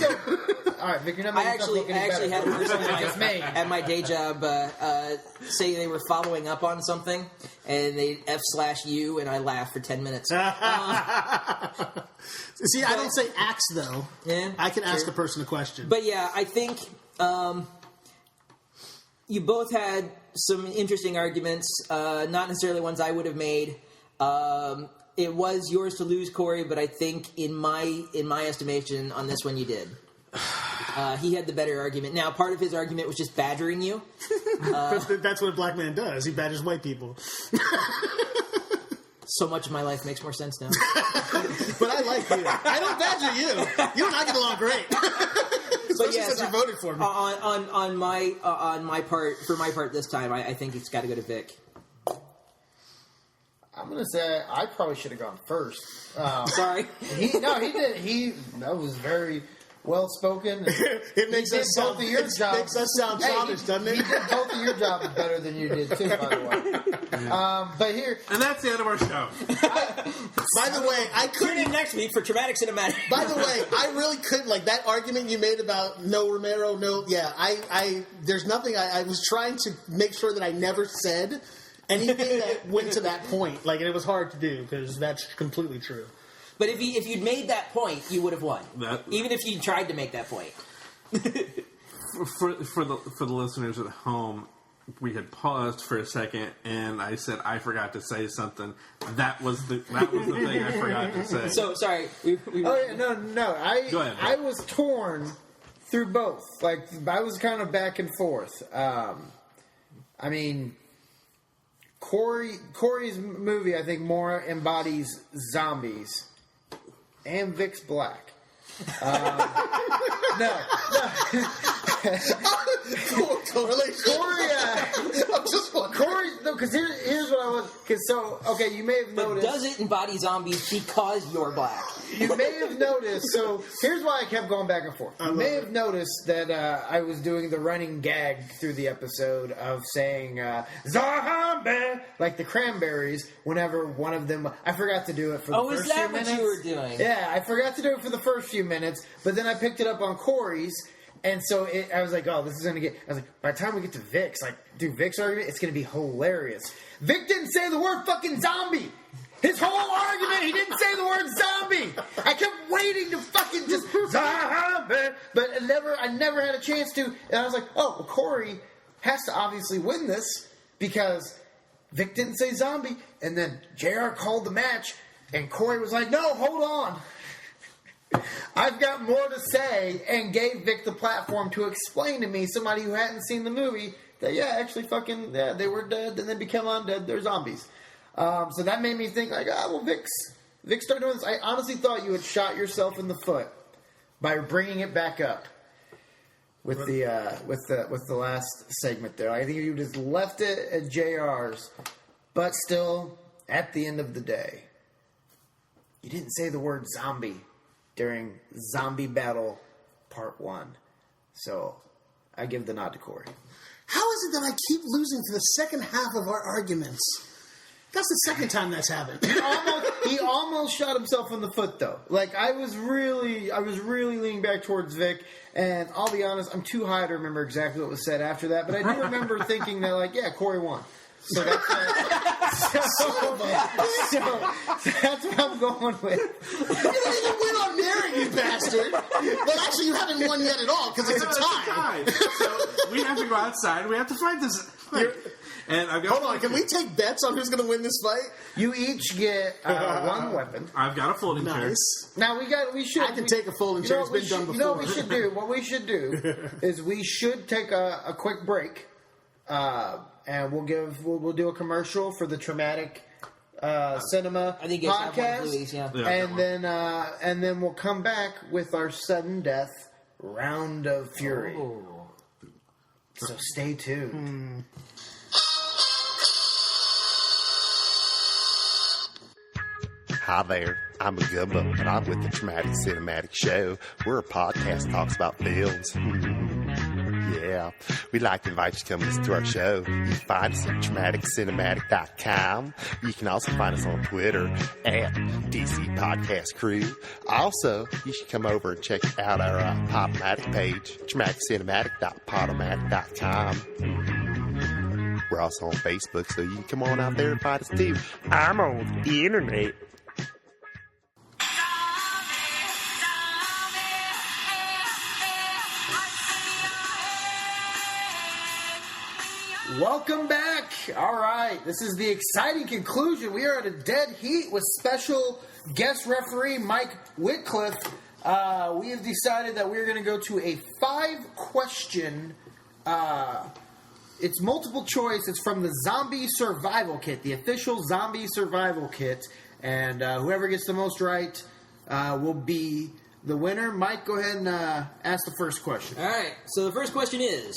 S2: all right, Vic, you're not making
S5: I actually had a person at my day job say they were following up on something, and they F/U, and I laughed for 10 minutes.
S4: See, I don't say axe, though.
S5: Yeah,
S4: I can ask a person a question.
S5: But yeah, I think you both had some interesting arguments, not necessarily ones I would have made. It was yours to lose, Corey, but I think in my estimation on this one you did. He had the better argument. Now, part of his argument was just badgering you.
S4: That's what a black man does. He badgers white people.
S5: So much of my life makes more sense now.
S4: But I like you. I don't badger you. You and I get along great. Especially since you voted for me.
S5: On my part this time, I think it's got to go to Vic.
S2: I'm gonna say I probably should have gone first.
S5: Sorry.
S2: He did. That was very well spoken.
S4: It makes us sound childish, doesn't it?
S2: He did both of your jobs better than you did too, by the way. But here,
S3: and that's the end of our show.
S4: By the way, I couldn't.
S5: Tune in next week for Traumatic Cinematic.
S4: By the way, I really couldn't, like, that argument you made about no Romero, no, yeah, there's nothing, I was trying to make sure that I never said anything that went to that point. Like, it was hard to do, because that's completely true.
S5: But if you'd made that point, you would have won. Even if you tried to make that point.
S3: For the listeners at home, we had paused for a second, and I said I forgot to say something. That was the thing I forgot to say.
S5: So sorry.
S2: No.
S3: Go ahead.
S2: I was torn through both. Like, I was kind of back and forth. I mean, Corey's movie, I think, more embodies zombies, and Vic's black. No. Corey, no, because here's what I was. Because okay, you may have noticed.
S5: But does it embody zombies because you're black?
S2: You may have noticed, so here's why I kept going back and forth. You may have noticed that I was doing the running gag through the episode of saying, zombie, like the Cranberries, whenever one of them, I forgot to do it for the first few minutes.
S5: Oh, is that what you were doing?
S2: Yeah, I forgot to do it for the first few minutes, but then I picked it up on Corey's, and so I was like, oh, this is going to get, I was like, by the time we get to Vic's, like, dude, Vic's argument, it's going to be hilarious. Vic didn't say the word fucking zombie. His whole argument, he didn't say the word zombie. I kept waiting to fucking just zombie, but I never had a chance to. And I was like, oh, well, Corey has to obviously win this because Vic didn't say zombie. And then JR called the match, and Corey was like, no, hold on. I've got more to say, and gave Vic the platform to explain to me, somebody who hadn't seen the movie, that actually fucking, they were dead and then became undead. They're zombies. So that made me think, like, well, Vic started doing this. I honestly thought you had shot yourself in the foot by bringing it back up with the last segment there. I think you just left it at JR's, but still, at the end of the day, you didn't say the word zombie during Zombie Battle Part 1. So I give the nod to Corey.
S4: How is it that I keep losing to the second half of our arguments? That's the second time that's happened.
S2: He almost shot himself in the foot, though. Like, I was really leaning back towards Vic, and I'll be honest, I'm too high to remember exactly what was said after that, but I do remember thinking that, like, yeah, Corey won. So that's that's what I'm going with.
S4: You didn't even win on merit, you bastard. Well, actually, you haven't won yet at all, because it's a tie.
S3: So we have to go outside. We have to fight this thing. And I've got
S4: Hold on, can we take bets on who's going to win this fight?
S2: You each get one weapon.
S3: I've got a folding chair.
S4: Nice.
S2: Now we should.
S4: I can take a folding chair. It's been done before.
S2: You know what we should do? What we should do is we should take a quick break, and we'll do a commercial for the Traumatic Cinema
S5: I think it's
S2: podcast,
S5: movies, yeah.
S2: and then we'll come back with our sudden death round of fury.
S5: Oh.
S2: So stay tuned.
S7: Hi there, I'm a Gumbo, and I'm with the Traumatic Cinematic Show. We're a podcast that talks about films. Yeah, we'd like to invite you to come listen to our show. You can find us at traumaticcinematic.com. You can also find us on Twitter at DC Podcast Crew. Also, you should come over and check out our Podomatic page, traumaticcinematic.podomatic.com. We're also on Facebook, so you can come on out there and find us too. I'm on the internet.
S2: Welcome back. All right, this is the exciting conclusion. We are at a dead heat with special guest referee Mike Whitcliffe. We have decided that we're going to go to a 5-question. It's multiple choice. It's from the Zombie Survival Kit, the official Zombie Survival Kit, and whoever gets the most right will be the winner. Mike, go ahead and ask the first question.
S5: All right. So the first question is.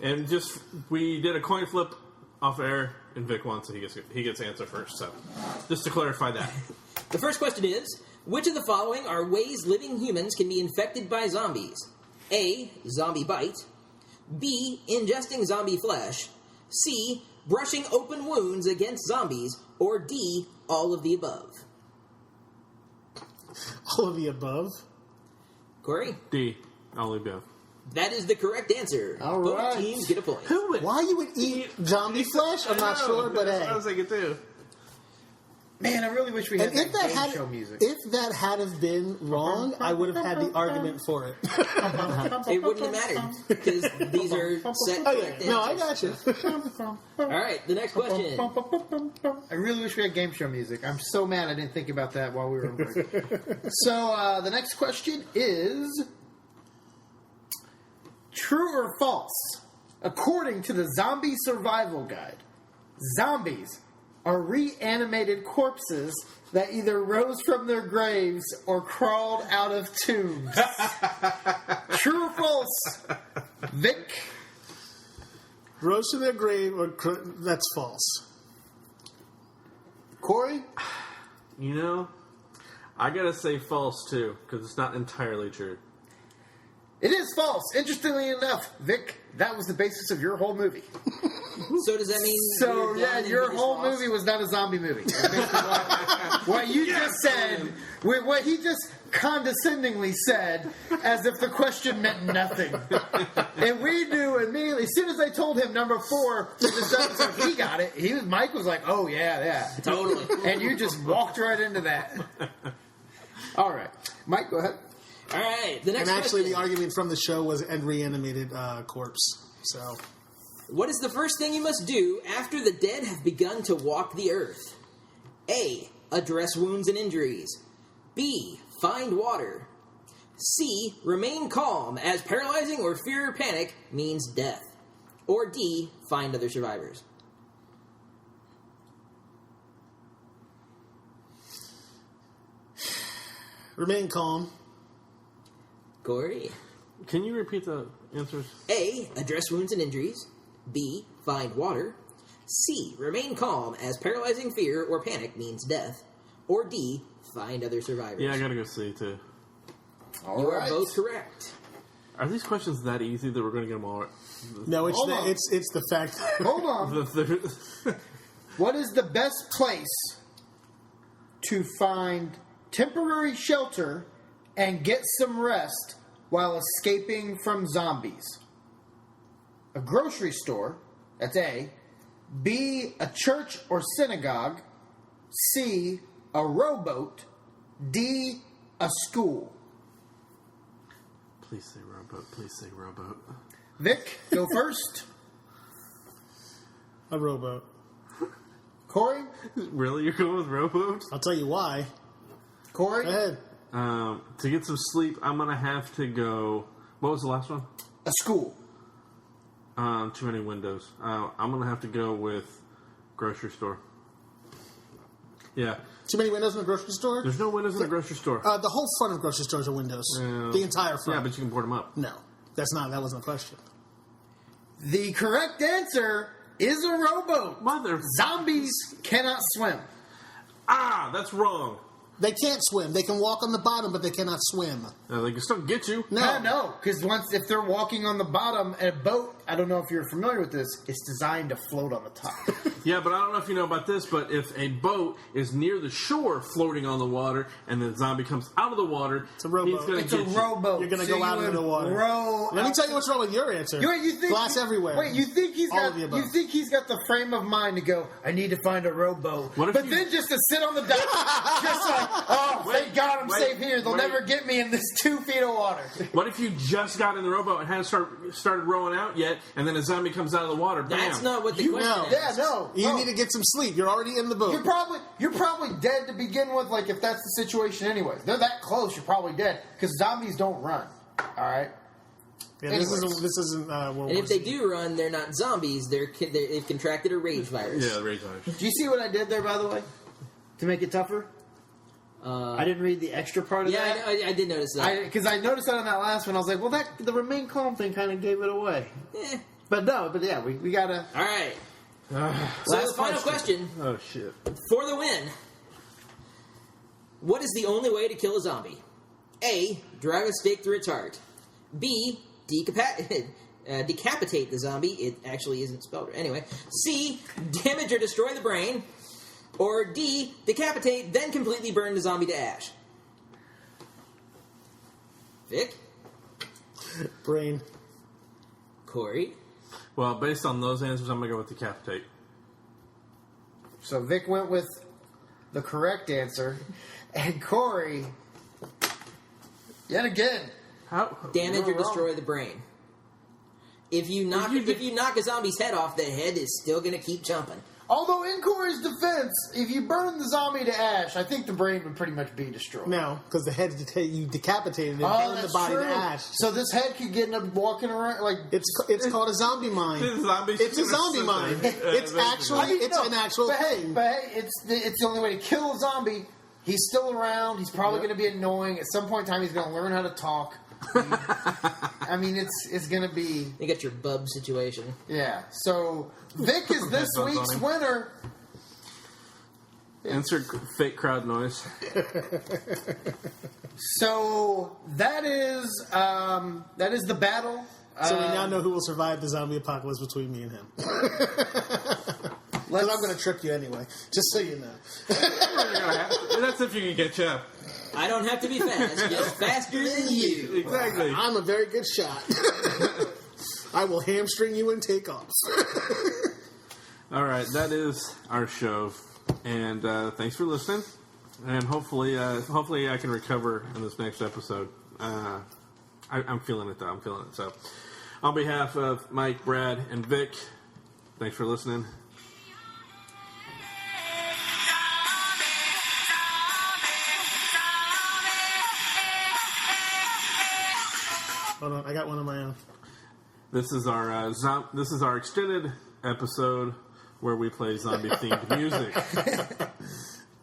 S3: And just we did a coin flip off air, and Vic won, so he gets to answer first. So just to clarify that,
S5: The first question is, which of the following are ways living humans can be infected by zombies? A. Zombie bite. B. Ingesting zombie flesh. C. Brushing open wounds against zombies. Or D. All of the above.
S4: All of the above.
S5: Corey?
S3: D. Only above.
S5: That is the correct answer.
S2: All
S5: Both
S2: right.
S5: teams get a point.
S3: Who would?
S4: Why you would eat zombie flesh? I'm not sure, but
S3: That's what I
S4: hey.
S3: was thinking too.
S2: Man, I really wish we had
S4: And if
S2: that
S4: that
S2: game show music.
S4: if that had have been wrong, I would have had the argument for it.
S5: It wouldn't have mattered because these are set correct
S4: No, I
S5: answers.
S4: got you.
S5: All right, the next question.
S2: I really wish we had game show music. I'm so mad I didn't think about that while we were on break. So, the next question is... True or false? According to the Zombie Survival Guide, zombies are reanimated corpses that either rose from their graves or crawled out of tombs. True or false? Vic?
S4: Rose to their grave, that's false.
S2: Corey?
S3: You know, I gotta say false, too, because it's not entirely true.
S2: It is false. Interestingly enough, Vic, that was the basis of your whole movie.
S5: So does that mean?
S2: So,
S5: you're
S2: yeah,
S5: done
S2: your
S5: and it is
S2: whole
S5: false?
S2: movie was not a zombie movie. That's basically what you just said, what he just condescendingly said, as if the question meant nothing. And we knew immediately, as soon as I told him number 4 for this episode, he got it. Mike was like, oh, yeah.
S5: Totally.
S2: And you just walked right into that. All right. Mike, go ahead.
S5: All right. The next
S4: And actually,
S5: question.
S4: the argument from the show was a reanimated corpse. So,
S5: What is the first thing you must do after the dead have begun to walk the earth? A. Address wounds and injuries. B. Find water. C. Remain calm, as paralyzing or fear or panic means death. Or D. Find other survivors.
S4: remain calm.
S5: Corey.
S3: Can you repeat the answers?
S5: A. Address wounds and injuries. B. Find water. C. Remain calm, as paralyzing fear or panic means death. Or D. Find other survivors.
S3: Yeah, I gotta go C, too.
S5: You are both correct.
S3: Are these questions that easy that we're gonna get them all right?
S4: No, it's
S2: Hold on.
S4: it's the fact.
S2: Hold on. What is the best place to find temporary shelter and get some rest while escaping from zombies? A grocery store, that's A. B, a church or synagogue. C, a rowboat. D, a school.
S3: Please say rowboat. Please say rowboat.
S2: Vic, go first.
S4: A rowboat.
S2: Corey?
S3: Really? You're going with rowboat?
S4: I'll tell you why.
S2: Corey?
S4: Go ahead.
S3: To get some sleep, I'm gonna have to go. What was the last one?
S2: A school.
S3: Too many windows. I'm gonna have to go with grocery store. Yeah.
S4: Too many windows in a grocery store?
S3: There's no windows in the grocery store.
S4: The whole front of grocery stores are windows. The entire front.
S3: Yeah, but you can board them up.
S4: No, that wasn't a question.
S2: The correct answer is a rowboat.
S3: Mother.
S2: Zombies cannot swim.
S3: Ah, that's wrong.
S4: They can't swim. They can walk on the bottom, but they cannot swim.
S3: They can still get you.
S2: No, because if they're walking on the bottom, a boat, I don't know if you're familiar with this, it's designed to float on the top.
S3: Yeah, but I don't know if you know about this, but if a boat is near the shore floating on the water and the zombie comes out of the water,
S4: It's a rowboat.
S3: he's going to
S2: It's a
S3: get you.
S2: rowboat.
S4: You're going to
S2: So
S4: go out
S2: you
S4: into the
S2: would
S4: water.
S2: row
S4: Let me
S2: out-
S4: tell you what's wrong with your answer.
S2: You think
S4: glass everywhere.
S2: Wait, you think he's
S4: All
S2: got?
S4: of the above.
S2: You think he's got the frame of mind to go? I need to find a rowboat,
S3: What if
S2: but
S3: you-
S2: then just to sit on the dock, just like, oh, thank God I'm
S3: wait,
S2: safe here. They'll
S3: wait.
S2: never get me in this 2 feet of water.
S3: What if you just got in the rowboat and hadn't started rowing out yet, and then a zombie comes out of the water? Bam.
S5: That's not what the question
S4: know.
S5: is.
S2: Yeah, no.
S4: You need to get some sleep. You're already in the boat.
S2: You're probably dead to begin with. Like if that's the situation, anyways. They're that close. You're probably dead because zombies don't run. All right.
S4: Yeah,
S2: Anyways.
S4: this isn't World
S5: And
S4: War
S5: if they
S4: Z.
S5: do run, they're not zombies. They've contracted a rage virus.
S3: Yeah, the rage virus.
S2: Do you see what I did there, by the way, to make it tougher? I didn't read the extra part of
S5: Yeah,
S2: that.
S5: I did notice that.
S2: Because I noticed that on that last one. I was like, well, the remain calm thing kind of gave it away.
S5: Eh.
S2: But yeah, we gotta.
S5: All right. So the
S2: Last
S5: final question
S3: Oh, shit.
S5: for the win. What is the only way to kill a zombie? A. Drive a stake through its heart. B. Decapitate the zombie. It actually isn't spelled right. Anyway. C. Damage or destroy the brain. Or D. Decapitate, then completely burn the zombie to ash. Vic?
S4: Brain.
S5: Corey?
S3: Well, based on those answers, I'm going to go with decapitate.
S2: So Vic went with the correct answer, and Corey, yet again,
S3: How?
S5: Damage or
S2: You're wrong.
S5: destroy the brain. If you knock a zombie's head off, the head is still going to keep jumping.
S2: although in Corey's defense, if you burn the zombie to ash, I think the brain would pretty much be destroyed.
S4: No, because the head you decapitated and
S2: Oh,
S4: burned the
S2: that's
S4: body
S2: true.
S4: to ash.
S2: So this head could get up walking around like
S4: It's called a zombie mind. It's a zombie mind. It's actually an actual
S2: but
S4: thing.
S2: Hey, but hey, it's the only way to kill a zombie. He's still around. He's probably going to be annoying. At some point in time, he's going to learn how to talk. I mean, it's going to be...
S5: You got your bub situation.
S2: Yeah. So, Vic is this
S3: Headphones
S2: week's
S3: on him.
S2: winner.
S3: Insert fake crowd noise.
S2: So that is the battle.
S4: So we now know who will survive the zombie apocalypse between me and him. Because I'm going to trick you anyway, just so you know.
S3: That's if you can catch up.
S5: I don't have to be fast, just faster than you.
S3: Exactly.
S4: I'm a very good shot. I will hamstring you and take off.
S3: All right, that is our show, and thanks for listening. And hopefully I can recover in this next episode. I'm feeling it, though. I'm feeling it. So, on behalf of Mike, Brad, and Vic, thanks for listening.
S4: Hold on, I got one of my own.
S3: This is our extended episode where we play zombie-themed music.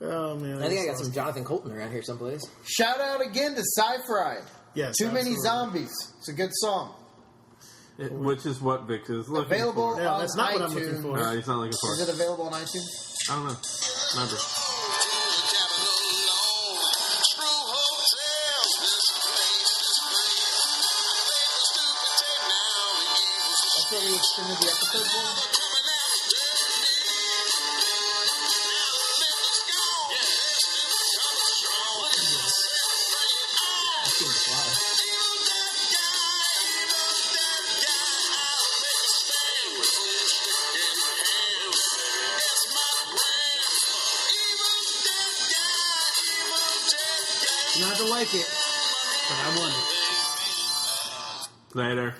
S4: Oh, man.
S5: I think I got some Jonathan Colton around here someplace.
S2: Shout out again to Sci-Fried.
S4: Yes,
S2: Too Many
S4: absolutely.
S2: Zombies. It's a good song.
S3: Which is what Vic is looking
S2: Available
S3: for.
S4: Yeah,
S2: on
S4: that's not what I'm
S2: iTunes.
S4: looking for.
S3: No, he's not looking for
S2: Is
S3: it.
S2: it available on iTunes?
S3: I don't know. Remember.
S2: That's what we extended the episode for?
S4: You don't have to like it, but I want it.
S3: Later.